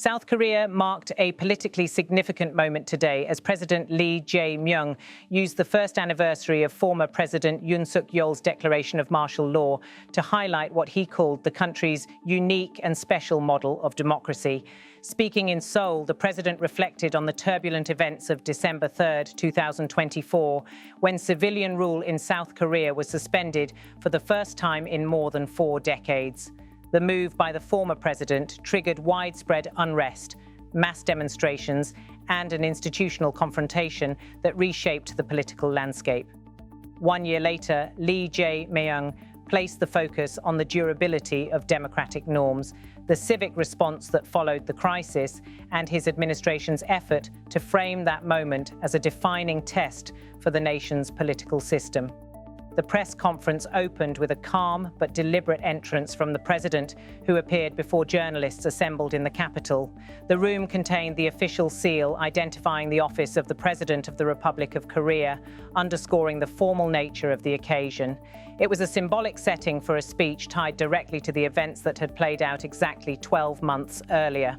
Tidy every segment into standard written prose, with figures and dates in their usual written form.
South Korea marked a politically significant moment today as President Jae Myung used the first anniversary of former President Yoon Suk Yeol's declaration of martial law to highlight what he called the country's unique and special model of democracy. Speaking in Seoul, the president reflected on the turbulent events of December 3rd, 2024, when civilian rule in South Korea was suspended for the first time in more than 4 decades. The move by the former president triggered widespread unrest, mass demonstrations, and an institutional confrontation that reshaped the political landscape. 1 year later, Jae Myung placed the focus on the durability of democratic norms, the civic response that followed the crisis, and his administration's effort to frame that moment as a defining test for the nation's political system. The press conference opened with a calm but deliberate entrance from the president, who appeared before journalists assembled in the capital. The room contained the official seal identifying the office of the President of the Republic of Korea, underscoring the formal nature of the occasion. It was a symbolic setting for a speech tied directly to the events that had played out exactly 12 months earlier.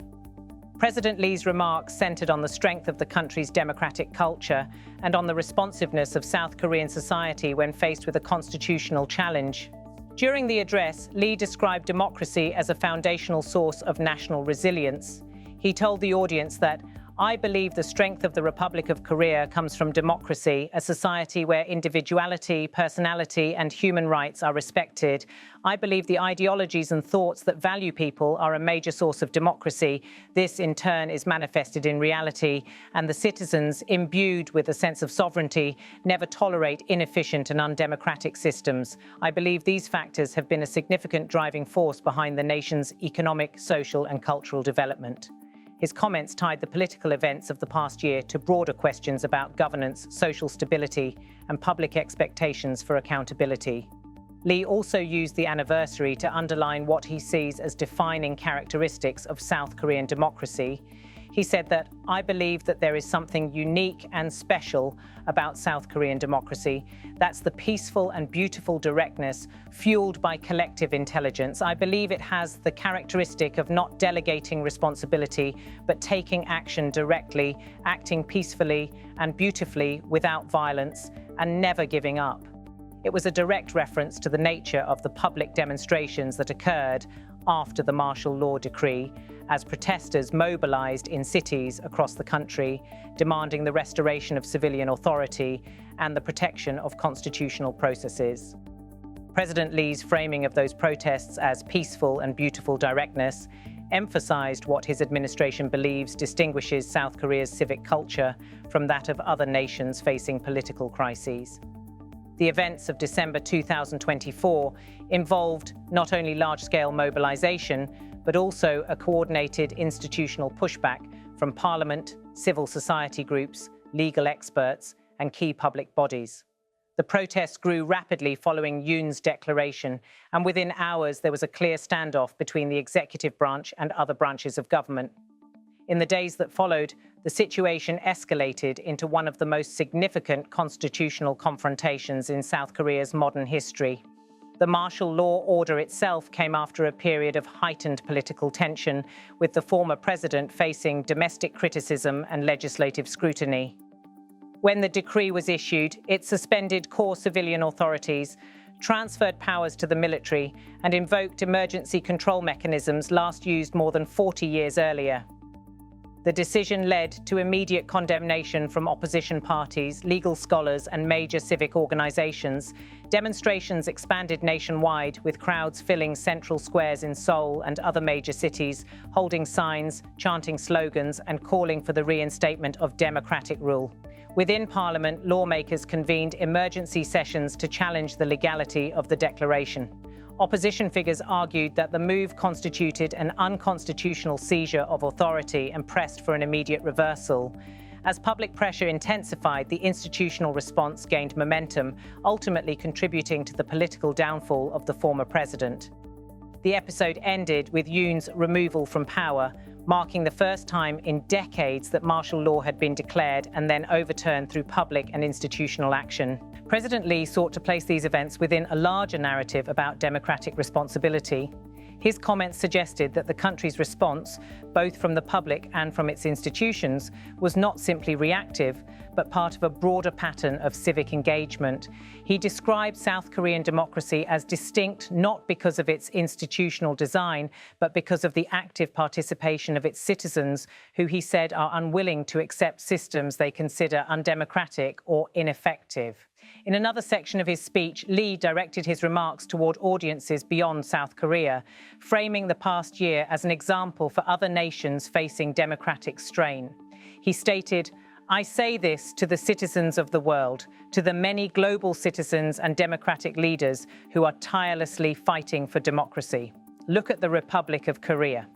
President Lee's remarks centered on the strength of the country's democratic culture and on the responsiveness of South Korean society when faced with a constitutional challenge. During the address, Lee described democracy as a foundational source of national resilience. He told the audience that, "I believe the strength of the Republic of Korea comes from democracy, a society where individuality, personality, and human rights are respected. I believe the ideologies and thoughts that value people are a major source of democracy. This, in turn, is manifested in reality, and the citizens, imbued with a sense of sovereignty, never tolerate inefficient and undemocratic systems. I believe these factors have been a significant driving force behind the nation's economic, social, and cultural development." His comments tied the political events of the past year to broader questions about governance, social stability, and public expectations for accountability. Lee also used the anniversary to underline what he sees as defining characteristics of South Korean democracy. He said that, "I believe that there is something unique and special about South Korean democracy. That's the peaceful and beautiful directness fueled by collective intelligence. I believe it has the characteristic of not delegating responsibility, but taking action directly, acting peacefully and beautifully without violence, and never giving up." It was a direct reference to the nature of the public demonstrations that occurred after the martial law decree, as protesters mobilized in cities across the country, demanding the restoration of civilian authority and the protection of constitutional processes. President Lee's framing of those protests as peaceful and beautiful directness emphasized what his administration believes distinguishes South Korea's civic culture from that of other nations facing political crises. The events of December 2024 involved not only large-scale mobilization, but also a coordinated institutional pushback from Parliament, civil society groups, legal experts, and key public bodies. The protests grew rapidly following Yoon's declaration, and within hours there was a clear standoff between the executive branch and other branches of government. In the days that followed, the situation escalated into one of the most significant constitutional confrontations in South Korea's modern history. The martial law order itself came after a period of heightened political tension, with the former president facing domestic criticism and legislative scrutiny. When the decree was issued, it suspended core civilian authorities, transferred powers to the military, and invoked emergency control mechanisms last used more than 40 years earlier. The decision led to immediate condemnation from opposition parties, legal scholars, and major civic organizations. Demonstrations expanded nationwide, with crowds filling central squares in Seoul and other major cities, holding signs, chanting slogans, and calling for the reinstatement of democratic rule. Within Parliament, lawmakers convened emergency sessions to challenge the legality of the declaration. Opposition figures argued that the move constituted an unconstitutional seizure of authority and pressed for an immediate reversal. As public pressure intensified, the institutional response gained momentum, ultimately contributing to the political downfall of the former president. The episode ended with Yoon's removal from power, marking the first time in decades that martial law had been declared and then overturned through public and institutional action. President Lee sought to place these events within a larger narrative about democratic responsibility. His comments suggested that the country's response, both from the public and from its institutions, was not simply reactive, but part of a broader pattern of civic engagement. He described South Korean democracy as distinct not because of its institutional design, but because of the active participation of its citizens, who he said are unwilling to accept systems they consider undemocratic or ineffective. In another section of his speech, Lee directed his remarks toward audiences beyond South Korea, framing the past year as an example for other nations facing democratic strain. He stated, "I say this to the citizens of the world, to the many global citizens and democratic leaders who are tirelessly fighting for democracy. Look at the Republic of Korea."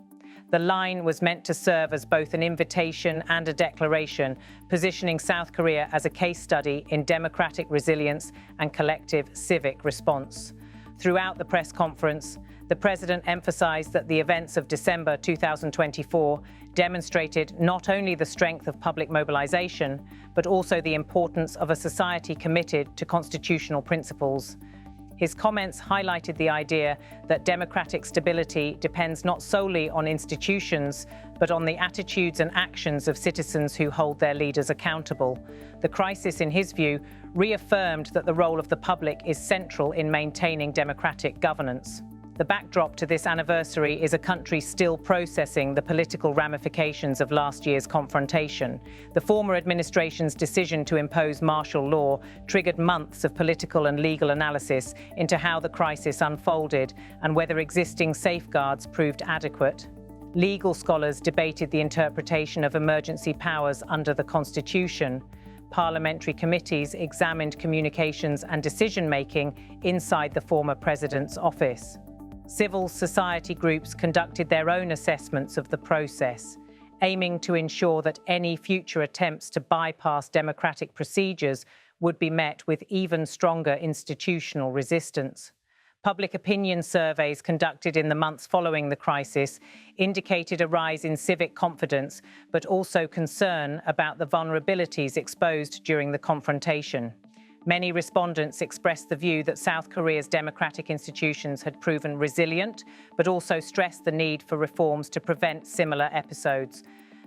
The line was meant to serve as both an invitation and a declaration, positioning South Korea as a case study in democratic resilience and collective civic response. Throughout the press conference, the president emphasized that the events of December 2024 demonstrated not only the strength of public mobilization, but also the importance of a society committed to constitutional principles. His comments highlighted the idea that democratic stability depends not solely on institutions, but on the attitudes and actions of citizens who hold their leaders accountable. The crisis, in his view, reaffirmed that the role of the public is central in maintaining democratic governance. The backdrop to this anniversary is a country still processing the political ramifications of last year's confrontation. The former administration's decision to impose martial law triggered months of political and legal analysis into how the crisis unfolded and whether existing safeguards proved adequate. Legal scholars debated the interpretation of emergency powers under the Constitution. Parliamentary committees examined communications and decision-making inside the former president's office. Civil society groups conducted their own assessments of the process, aiming to ensure that any future attempts to bypass democratic procedures would be met with even stronger institutional resistance. Public opinion surveys conducted in the months following the crisis indicated a rise in civic confidence, but also concern about the vulnerabilities exposed during the confrontation. Many respondents expressed the view that South Korea's democratic institutions had proven resilient, but also stressed the need for reforms to prevent similar episodes.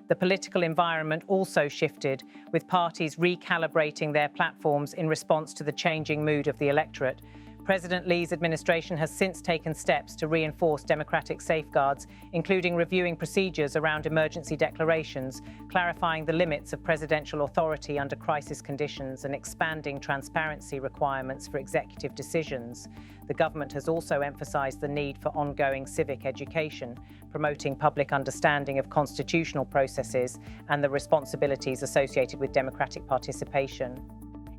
The political environment also shifted, with parties recalibrating their platforms in response to the changing mood of the electorate. President Lee's administration has since taken steps to reinforce democratic safeguards, including reviewing procedures around emergency declarations, clarifying the limits of presidential authority under crisis conditions, and expanding transparency requirements for executive decisions. The government has also emphasized the need for ongoing civic education, promoting public understanding of constitutional processes and the responsibilities associated with democratic participation.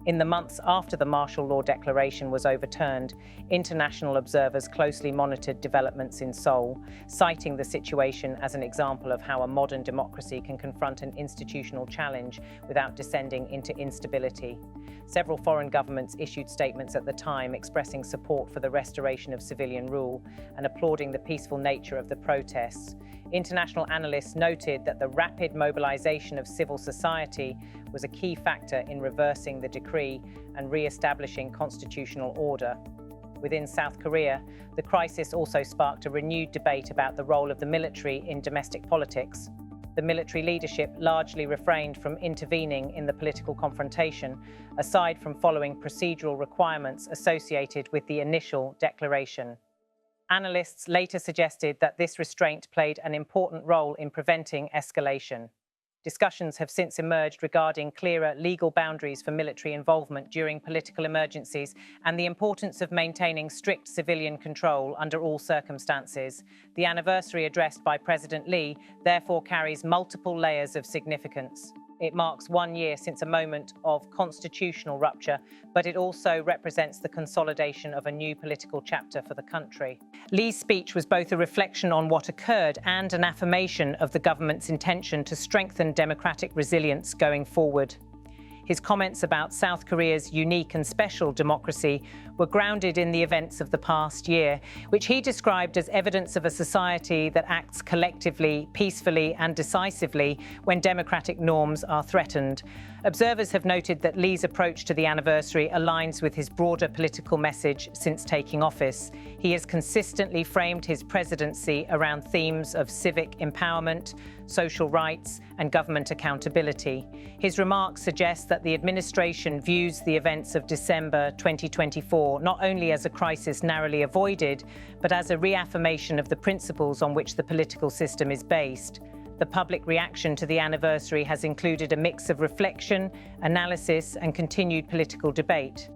In the months after the martial law declaration was overturned, international observers closely monitored developments in Seoul, citing the situation as an example of how a modern democracy can confront an institutional challenge without descending into instability. Several foreign governments issued statements at the time expressing support for the restoration of civilian rule and applauding the peaceful nature of the protests. International analysts noted that the rapid mobilization of civil society was a key factor in reversing the decree and re-establishing constitutional order. Within South Korea, the crisis also sparked a renewed debate about the role of the military in domestic politics. The military leadership largely refrained from intervening in the political confrontation, aside from following procedural requirements associated with the initial declaration. Analysts later suggested that this restraint played an important role in preventing escalation. Discussions have since emerged regarding clearer legal boundaries for military involvement during political emergencies and the importance of maintaining strict civilian control under all circumstances. The anniversary addressed by President Lee therefore carries multiple layers of significance. It marks 1 year since a moment of constitutional rupture, but it also represents the consolidation of a new political chapter for the country. Lee's speech was both a reflection on what occurred and an affirmation of the government's intention to strengthen democratic resilience going forward. His comments about South Korea's unique and special democracy were grounded in the events of the past year, which he described as evidence of a society that acts collectively, peacefully and decisively when democratic norms are threatened. Observers have noted that Lee's approach to the anniversary aligns with his broader political message since taking office. He has consistently framed his presidency around themes of civic empowerment, social rights and government accountability. His remarks suggest that the administration views the events of December 2024 not only as a crisis narrowly avoided, but as a reaffirmation of the principles on which the political system is based. The public reaction to the anniversary has included a mix of reflection, analysis, and continued political debate.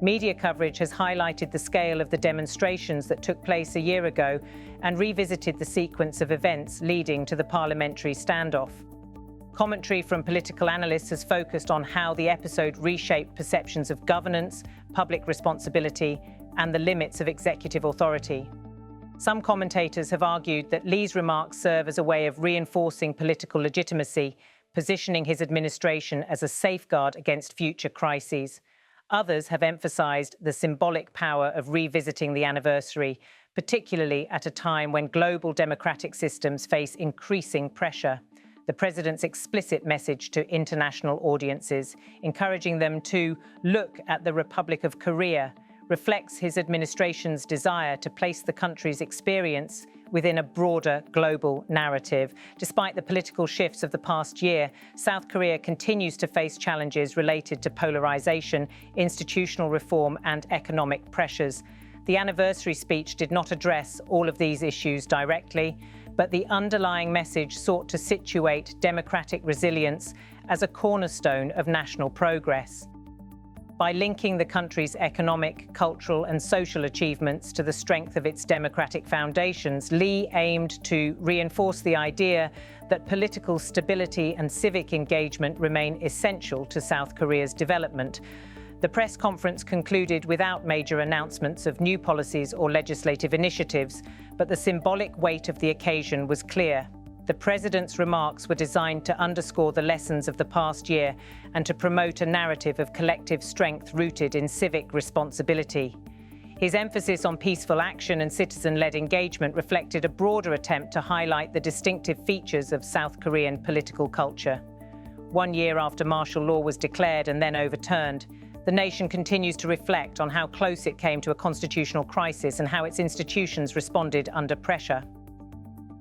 Media coverage has highlighted the scale of the demonstrations that took place a year ago and revisited the sequence of events leading to the parliamentary standoff. Commentary from political analysts has focused on how the episode reshaped perceptions of governance, public responsibility, and the limits of executive authority. Some commentators have argued that Lee's remarks serve as a way of reinforcing political legitimacy, positioning his administration as a safeguard against future crises. Others have emphasized the symbolic power of revisiting the anniversary, particularly at a time when global democratic systems face increasing pressure. The president's explicit message to international audiences, encouraging them to look at the Republic of Korea, reflects his administration's desire to place the country's experience within a broader global narrative. Despite the political shifts of the past year, South Korea continues to face challenges related to polarization, institutional reform, and economic pressures. The anniversary speech did not address all of these issues directly, but the underlying message sought to situate democratic resilience as a cornerstone of national progress. By linking the country's economic, cultural and social achievements to the strength of its democratic foundations, Lee aimed to reinforce the idea that political stability and civic engagement remain essential to South Korea's development. The press conference concluded without major announcements of new policies or legislative initiatives, but the symbolic weight of the occasion was clear. The president's remarks were designed to underscore the lessons of the past year and to promote a narrative of collective strength rooted in civic responsibility. His emphasis on peaceful action and citizen-led engagement reflected a broader attempt to highlight the distinctive features of South Korean political culture. 1 year after martial law was declared and then overturned, the nation continues to reflect on how close it came to a constitutional crisis and how its institutions responded under pressure.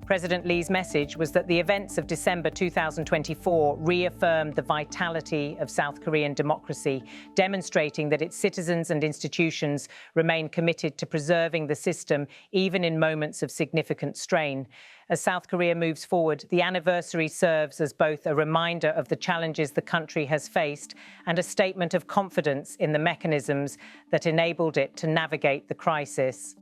President Lee's message was that the events of December 2024 reaffirmed the vitality of South Korean democracy, demonstrating that its citizens and institutions remain committed to preserving the system even in moments of significant strain. As South Korea moves forward, the anniversary serves as both a reminder of the challenges the country has faced and a statement of confidence in the mechanisms that enabled it to navigate the crisis.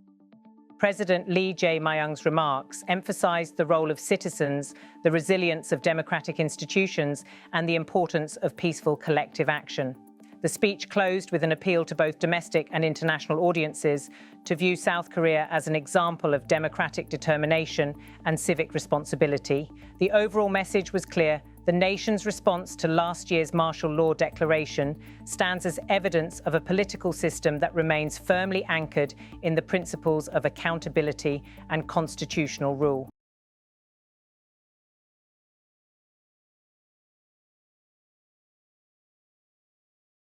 President Lee Jae Myung's remarks emphasized the role of citizens, the resilience of democratic institutions, and the importance of peaceful collective action. The speech closed with an appeal to both domestic and international audiences to view South Korea as an example of democratic determination and civic responsibility. The overall message was clear. The nation's response to last year's martial law declaration stands as evidence of a political system that remains firmly anchored in the principles of accountability and constitutional rule.